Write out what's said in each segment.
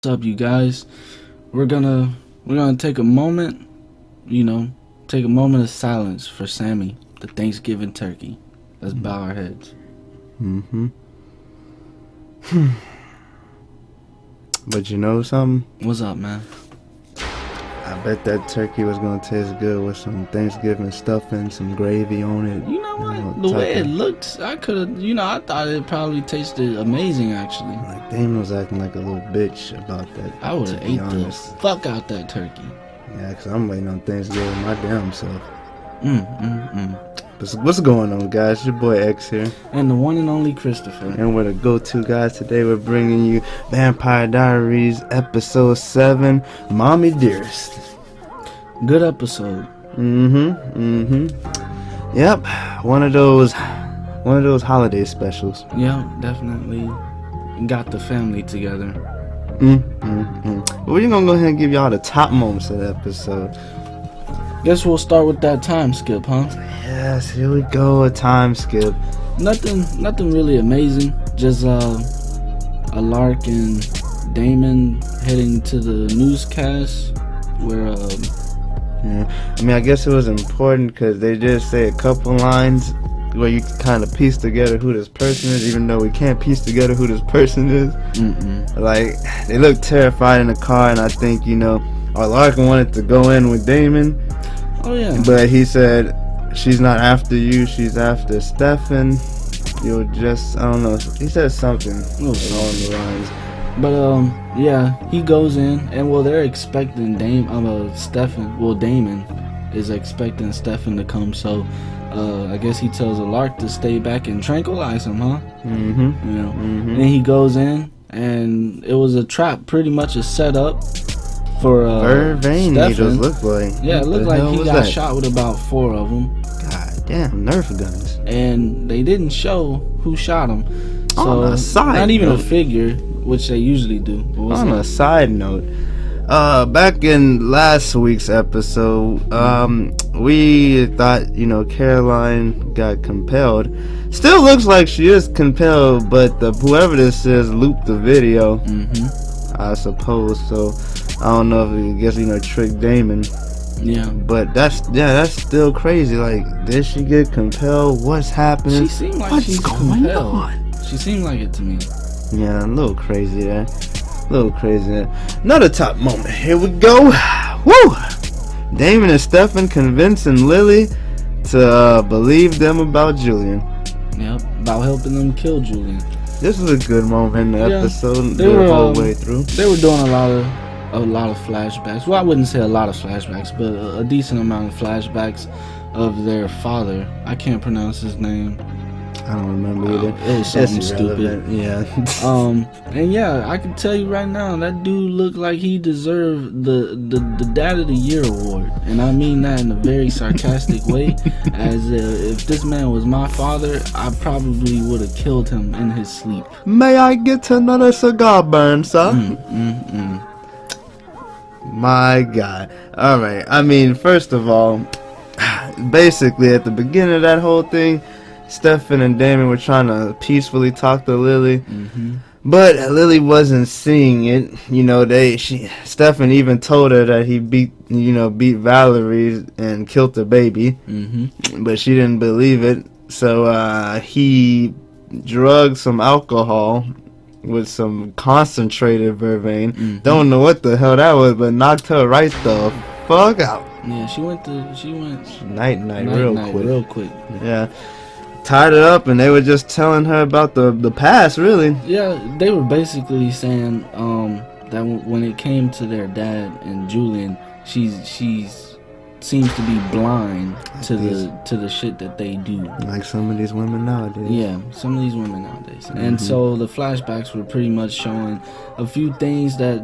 What's up, you guys? We're gonna take a moment, take a moment of silence for Sammy, the Thanksgiving turkey. Let's bow our heads. But you know something? What's up, man? I bet that turkey was gonna taste good with some Thanksgiving stuffing, some gravy on it. You know what? The way it looked, I thought it probably tasted amazing, actually. Like, Damon was acting like a little bitch about that. I would have ate the fuck out that turkey. Yeah, because I'm waiting on Thanksgiving my damn self. But what's going on, guys? Your boy X here. And the one and only Christopher. And we're the go-to guys. Today we're bringing you Vampire Diaries episode 7, Mommie Dearest. Good episode. Yep, one of those holiday specials. Yeah, definitely got the family together. But we're gonna go ahead and give y'all the top moments of the episode. Guess we'll start with that time skip, huh? Yes, here we go, a time skip. Nothing really amazing. Just a Lark and Damon heading to the newscast where I mean, I guess it was important because they just say a couple lines where you can kind of piece together who this person is, even though we can't piece together who this person is. Like, they look terrified in the car, and I think, Lark wanted to go in with Damon. Oh yeah. But he said, she's not after you, she's after Stefan. You'll just, I don't know. He said something along the lines. But yeah, he goes in, and they're expecting Damon is expecting Stefan to come. So I guess he tells Lark to stay back and tranquilize him, huh? And he goes in, and it was a trap, pretty much a setup for vein needles look like. Yeah, it looked like he got shot with about 4 of them. God damn, Nerf guns. And they didn't show who shot him. So on a side not even note, a figure, which they usually do. On a side note, back in last week's episode, we thought, Caroline got compelled. Still looks like she is compelled, but whoever this is looped the video, I suppose. So I don't know if tricked Damon. Yeah, but that's still crazy. Like, did she get compelled? What's happening? She seemed like she's compelled. She seemed like it to me. Yeah, a little crazy there. Another top moment. Here we go. Woo! Damon and Stefan convincing Lily to believe them about Julian. Yep, about helping them kill Julian. This was a good moment in the episode. They were the whole way through. They were doing a lot of flashbacks. Well, I wouldn't say a lot of flashbacks, but a decent amount of flashbacks of their father. I can't pronounce his name. I don't remember either. It was something stupid. Yeah. And yeah, I can tell you right now, that dude looked like he deserved the Dad of the Year award, and I mean that in a very sarcastic way. As if this man was my father, I probably would have killed him in his sleep. May I get another cigar burn, sir? My God. All right. I mean, first of all, basically at the beginning of that whole thing, Stefan and Damon were trying to peacefully talk to Lily, but Lily wasn't seeing it. Stefan even told her that he beat Valerie and killed the baby, but she didn't believe it. So he drugged some alcohol with some concentrated vervain. Don't know what the hell that was, but knocked her right the fuck out. Yeah, she went night real quick. Yeah. Tied it up, and they were just telling her about the past, really. Yeah, they were basically saying that when it came to their dad and Julian, she's seems to be blind to the shit that they do. Like some of these women nowadays. Yeah, some of these women nowadays. And so the flashbacks were pretty much showing a few things that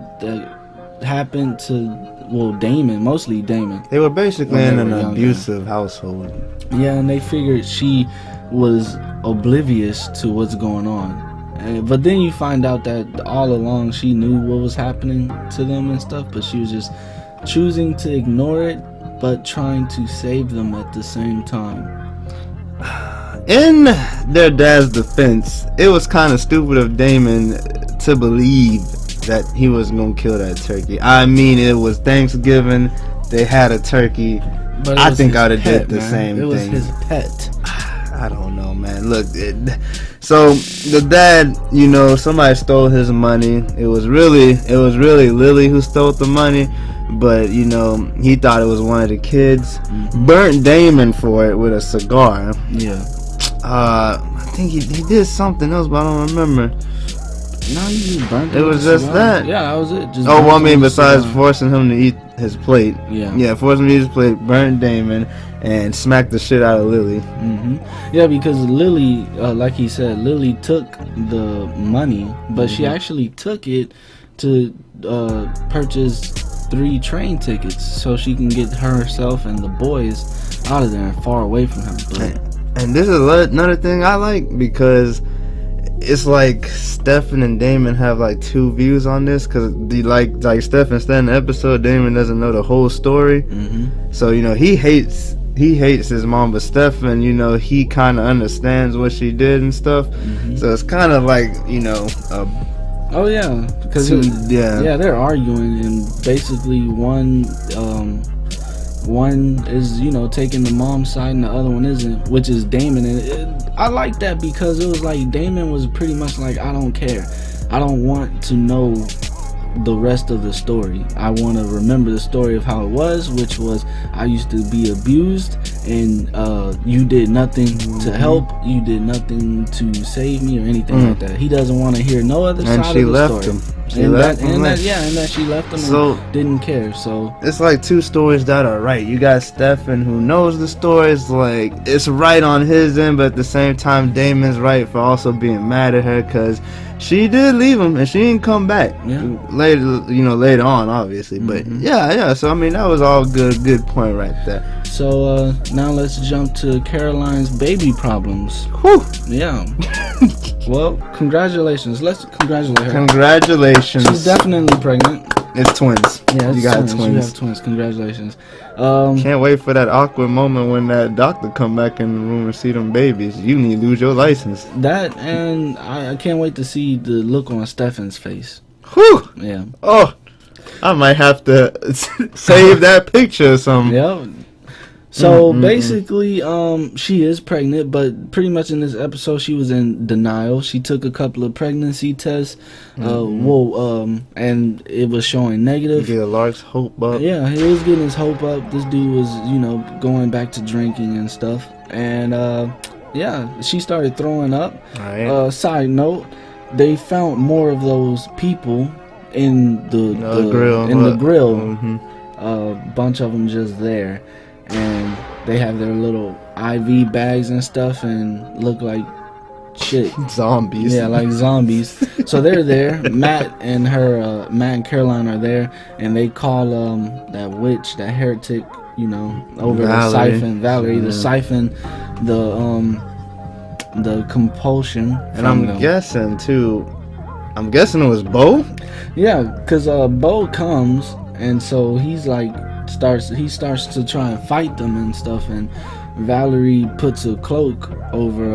happened to Damon, mostly Damon. They were basically in an abusive household. Yeah, and they figured she was oblivious to what's going on. But then you find out that all along she knew what was happening to them and stuff, but she was just choosing to ignore it, but trying to save them at the same time. In their dad's defense, it was kind of stupid of Damon to believe that he was gonna kill that turkey. I mean, it was Thanksgiving. They had a turkey. But I think I would have did the man. same thing. It was his pet. I don't know, man. Look, so the dad, you know, somebody stole his money. It was really Lily who stole the money, but you know, he thought it was one of the kids. Burnt Damon for it with a cigar. Yeah. I think he did something else, but I don't remember. No, you just burnt It was just that. Yeah, that was it. Just Oh, well, I burnt mean, him besides cigar. forcing him to eat his plate. Yeah. Forcing him to eat his plate, burnt Damon, and smacked the shit out of Lily. Yeah, because Lily, like he said, Lily took the money, but she actually took it to purchase 3 train tickets so she can get herself and the boys out of there and far away from him. But And this is another thing I like, because it's like Stefan and Damon have like 2 views on this, because like Stefan said in the episode, Damon doesn't know the whole story. So you know, he hates his mom, but Stefan, you know, he kind of understands what she did and stuff. So it's kind of like, you know, oh yeah, because they're arguing, and basically one is, you know, taking the mom's side and the other one isn't, which is Damon. And I like that, because it was like Damon was pretty much like, I don't care, I don't want to know the rest of the story. I want to remember the story of how it was, which was I used to be abused, and you did nothing to help, you did nothing to save me or anything like that. He doesn't want to hear no other side of the story. She left him, and that she left him, so, and didn't care. So it's like 2 stories that are right. You got Stefan, who knows the stories, like it's right on his end, but at the same time, Damon's right for also being mad at her, because she did leave him and she didn't come back. Later on, obviously. But yeah. So I mean, that was all good point right there. So now let's jump to Caroline's baby problems. Whew. Yeah. Well, congratulations. Let's congratulate her. Congratulations. She's definitely pregnant. It's twins. Yeah, it's you got twins. twins. You have twins. Congratulations. Can't wait for that awkward moment when that doctor come back in the room and see them babies. You need to lose your license. That, and I can't wait to see the look on Stefan's face. Whew. Yeah. Oh, I might have to save that picture or something. Yep. So basically, she is pregnant, but pretty much in this episode, she was in denial. She took a couple of pregnancy tests, and it was showing negative. Get a large hope up. Yeah, he was getting his hope up. This dude was, you know, going back to drinking and stuff. And yeah, she started throwing up. Right. Side note, they found more of those people in the grill. In the grill, a bunch of them just there. And they have their little IV bags and stuff and look like shit. Zombies. Yeah, like zombies. So they're there. Matt and Caroline are there, and they call that witch, that heretic, you know, over the siphon, Valerie, the siphon, the compulsion. And I'm guessing too. I'm guessing it was Bo. Yeah, because Bo comes, and so he's like. He starts to try and fight them and stuff, and Valerie puts a cloak over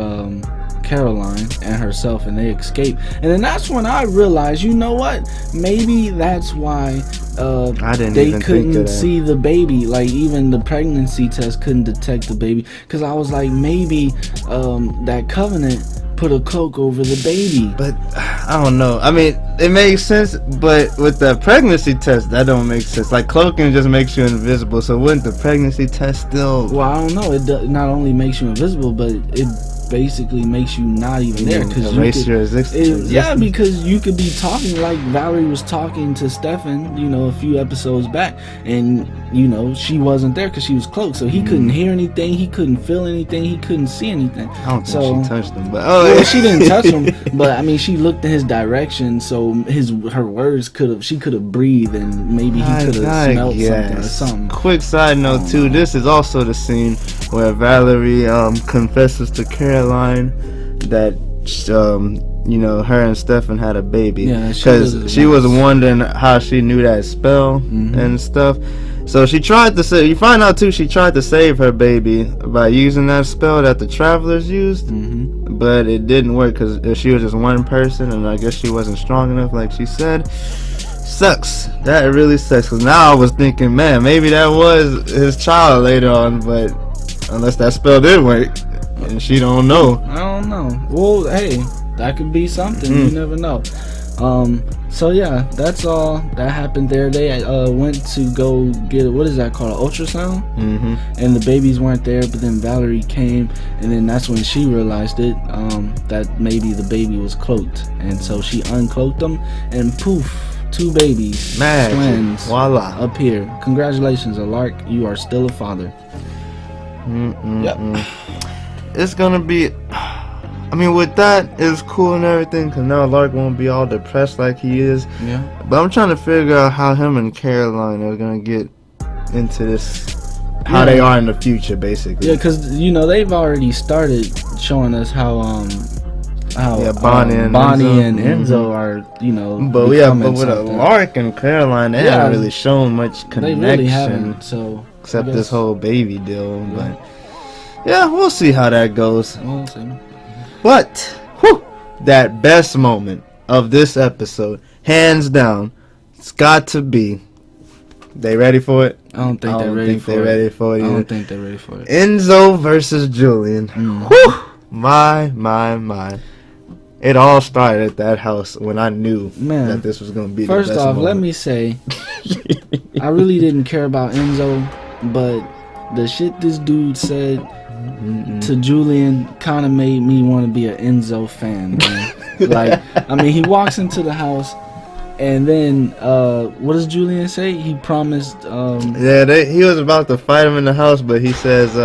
Caroline and herself, and they escape. And then that's when I realized, you know what? Maybe that's why they couldn't see the baby. Like, even the pregnancy test couldn't detect the baby, because I was like, maybe that Covenant put a cloak over the baby. But I don't know. I mean, it makes sense, but with the pregnancy test, that don't make sense. Like, cloaking just makes you invisible, so wouldn't the pregnancy test still? Well, I don't know. It not only makes you invisible, but it basically makes you not even there, because your existence. Yeah, because you could be talking like Valerie was talking to Stefan, you know, a few episodes back, and you know, she wasn't there because she was cloaked, so he couldn't hear anything, he couldn't feel anything, he couldn't see anything. I don't think she touched him, but well, she didn't touch him, but I mean, she looked in his direction, so her words she could have breathed, and maybe he could have smelled something or something. Quick side note too, this is also the scene where Valerie confesses to Caroline that you know, her and Stefan had a baby, because she was wondering how she knew that spell and stuff. So she tried to say, you find out too, she tried to save her baby by using that spell that the travelers used, but it didn't work because she was just one person, and I guess she wasn't strong enough, like she said. Sucks. That really sucks. Because now I was thinking, man, maybe that was his child later on, but unless that spell did work, and she don't know. I don't know. Well, hey, that could be something. You never know. So yeah, that's all that happened there. They went to go get, what is that called, an ultrasound? And the babies weren't there, but then Valerie came, and then that's when she realized it, that maybe the baby was cloaked, and so she uncloaked them, and poof, 2 babies, twins, voila, appear. Congratulations, Alark, you are still a father. Yep. It's gonna be, I mean, with that, it's cool and everything, because now Lark won't be all depressed like he is. Yeah. But I'm trying to figure out how him and Caroline are going to get into this, how they are in the future, basically. Yeah, because, you know, they've already started showing us how Bonnie and Enzo are, you know, but with Lark and Caroline, they haven't really shown much connection. They really haven't, so. Except this whole baby deal, but. Yeah, we'll see how that goes. We'll see. But, that best moment of this episode, hands down, it's got to be. They ready for it? I don't think they're ready for it. I don't think they're ready for it. Enzo versus Julian. My. It all started at that house when I knew that this was going to be the best First off, moment. let me say, I really didn't care about Enzo, but the shit this dude said to Julian kind of made me want to be an Enzo fan, man. Like, I mean, he walks into the house, and then what does Julian say? He promised. He was about to fight him in the house, but he says,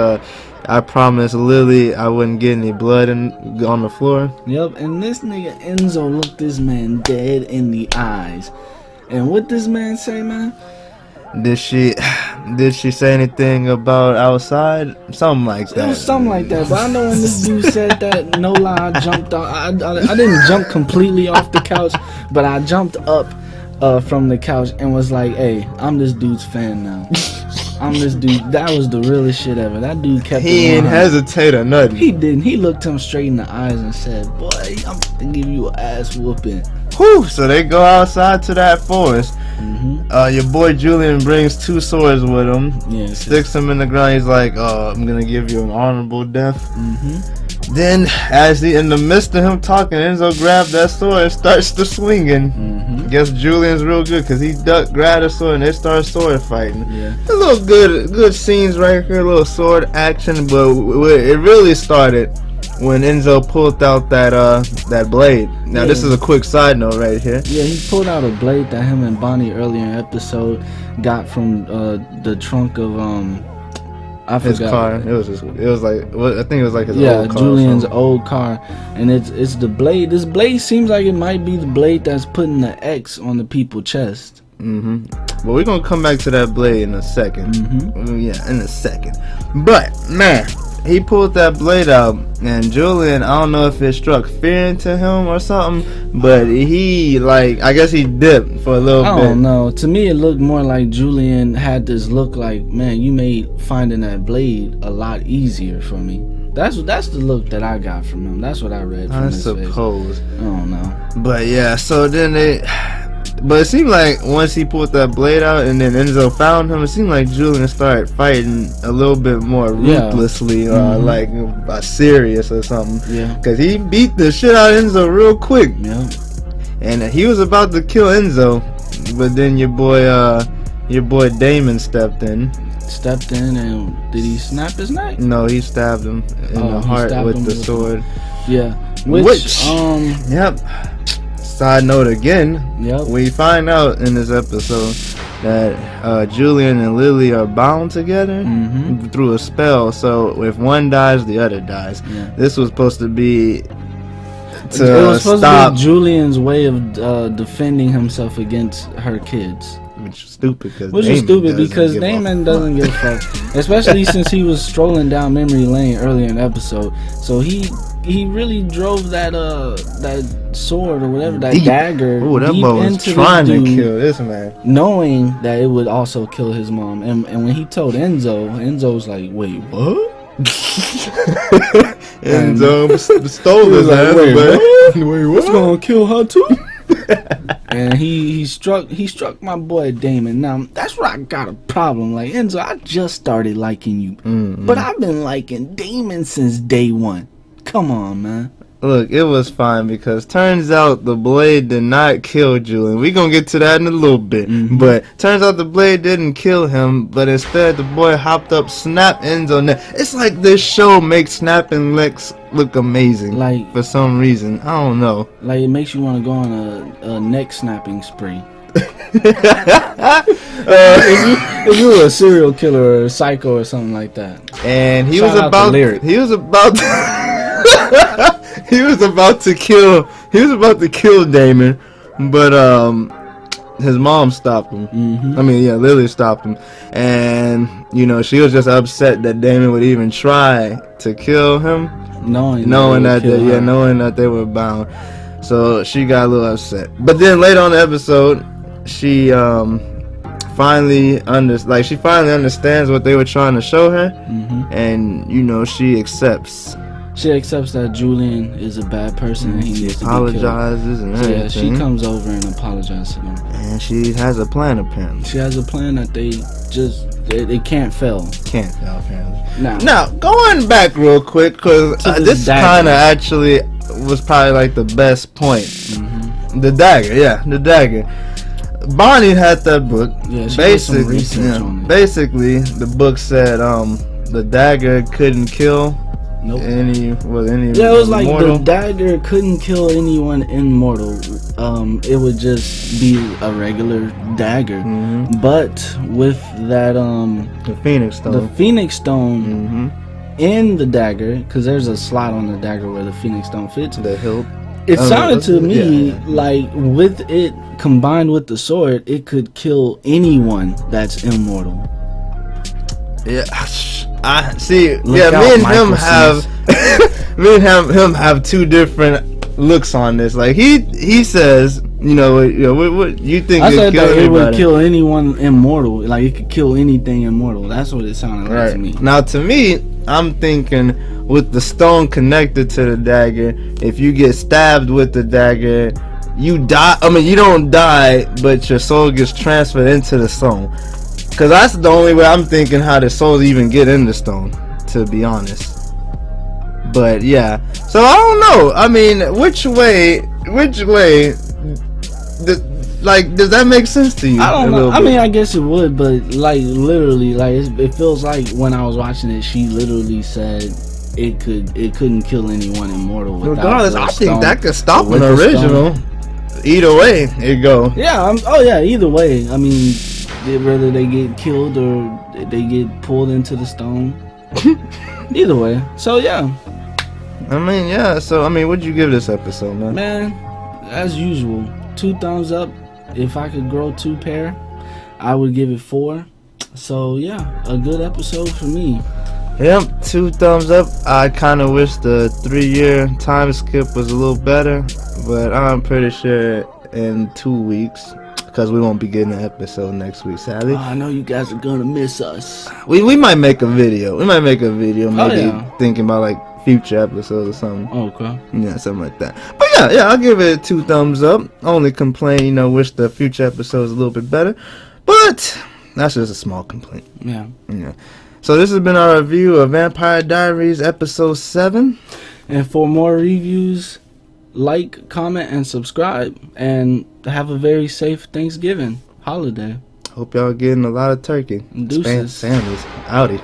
"I promised Lily I wouldn't get any blood on the floor." Yep, and this nigga Enzo looked this man dead in the eyes, and what this man say, man? Did she say anything about outside? Something like that. It was something like that. But I know when this dude said that, no lie, I jumped off. I didn't jump completely off the couch, but I jumped up from the couch and was like, "Hey, I'm this dude's fan now. I'm this dude." That was the realest shit ever. That dude kept. He ain't hesitate or nothing. He didn't. He looked him straight in the eyes and said, "Boy, I'm gonna give you an ass whooping." Whew, so they go outside to that forest. Your boy Julian brings 2 swords with him. Yeah, sticks them in the ground. He's like, "I'm gonna give you an honorable death." Then, as he in the midst of him talking, Enzo grabbed that sword and starts to swinging. Guess Julian's real good because he grabbed a sword and they start sword fighting. Yeah, a little good scenes right here, a little sword action, but it really started when Enzo pulled out that blade. Now this is a quick side note right here. Yeah, he pulled out a blade that him and Bonnie earlier in the episode got from the trunk of I forgot. His car. It was like I think it was like his old car. Julian's old car, and it's the blade. This blade seems like it might be the blade that's putting the X on the people's chest. But we're gonna come back to that blade in a second. Yeah, in a second. But man, he pulled that blade out, and Julian, I don't know if it struck fear into him or something, but he, like, I guess he dipped for a little bit. I don't know. To me, it looked more like Julian had this look like, man, you made finding that blade a lot easier for me. That's the look that I got from him. That's what I read from his face. I suppose. I don't know. But yeah, so then but it seemed like once he pulled that blade out and then Enzo found him, it seemed like Julian started fighting a little bit more ruthlessly, like serious or something. Yeah. Because he beat the shit out of Enzo real quick. Yeah. And he was about to kill Enzo, but then your boy Damon stepped in, and did he snap his neck? No, he stabbed him in the heart with the sword. Yeah. Which yep. Side note again, we find out in this episode that Julian and Lily are bound together through a spell. So if one dies, the other dies. Yeah. This was supposed to be to stop Julian's way of defending himself against her kids. Which is stupid because Damon doesn't give a fuck. Especially since he was strolling down memory lane earlier in the episode. So he really drove that sword or whatever, that dagger deep into trying to kill this man, knowing that it would also kill his mom. And when he told Enzo was like, "Wait, what?" Enzo stole his like, ass, wait, but Wait, what's gonna kill her too? And he struck my boy Damon. Now that's where I got a problem. Like, Enzo, I just started liking you, but I've been liking Damon since day one. Come on, man. Look, it was fine because turns out the blade did not kill Julian. We gonna get to that in a little bit. But turns out the blade didn't kill him, but instead the boy hopped up, snapped Enzo neck. It's like this show makes snapping necks look amazing. Like, for some reason, I don't know. Like, it makes you want to go on a neck snapping spree. If you were a serial killer or a psycho or something like that. And he Shout was out about to Lyric. he was about he was about to kill Damon, but his mom stopped him. I mean, yeah, Lily stopped him, and you know she was just upset that Damon would even try to kill him, knowing that they were bound. So she got a little upset. But then later on in the episode, she finally understands what they were trying to show her, and you know she accepts. She accepts that Julian is a bad person and he needs to be killed. Apologizes and everything. Yeah, she comes over and apologizes to them. And she has a plan apparently. She has a plan that they can't fail. Can't fail apparently. Now going back real quick, because this kind of actually was probably like the best point. The dagger. Bonnie had that book. Yeah, she did some research on it. Basically, the book said the dagger couldn't kill any. Yeah, it was like the dagger couldn't kill anyone immortal. It would just be a regular dagger. But with that the Phoenix Stone, in the dagger, because there's a slot on the dagger where the Phoenix Stone fits. The hilt. It sounded to me like with it combined with the sword, it could kill anyone that's immortal. Yeah, I see. Look yeah, out, me and Michael him have him have two different looks on this. Like he says, what you think? I said that it would kill anyone immortal. Like it could kill anything immortal. That's what it sounded like to me. Now to me, I'm thinking with the stone connected to the dagger, if you get stabbed with the dagger, you die. I mean, you don't die, but your soul gets transferred into the stone. Cause that's the only way I'm thinking how the souls even get in the stone, to be honest. But yeah, so I don't know. I mean, which way? Does that make sense to you? I don't know. I mean, I guess it would, but like literally, like it feels like when I was watching it, she literally said it couldn't kill anyone immortal. Regardless, I think that could stop an original. Either way, it go. Yeah. Either way, I mean. Whether they get killed or they get pulled into the stone. Either way. So yeah. I mean, yeah. So I mean, what'd you give this episode, man? Man, as usual, 2 thumbs up. If I could grow 2 pair, I would give it 4. So yeah, a good episode for me. Yep, 2 thumbs up. I kind of wish the 3-year time skip was a little better, but I'm pretty sure in 2 weeks. Because we won't be getting an episode next week, sadly. I know you guys are gonna miss us. We might make a video. Maybe thinking about like future episodes or something. Okay. Yeah, something like that. But yeah, I'll give it 2 thumbs up. Only complain, wish the future episodes a little bit better. But that's just a small complaint. Yeah. So this has been our review of Vampire Diaries episode 7. And for more reviews, like, comment, and subscribe, and have a very safe Thanksgiving holiday. Hope y'all getting a lot of turkey. Deuces. Sanders. Howdy.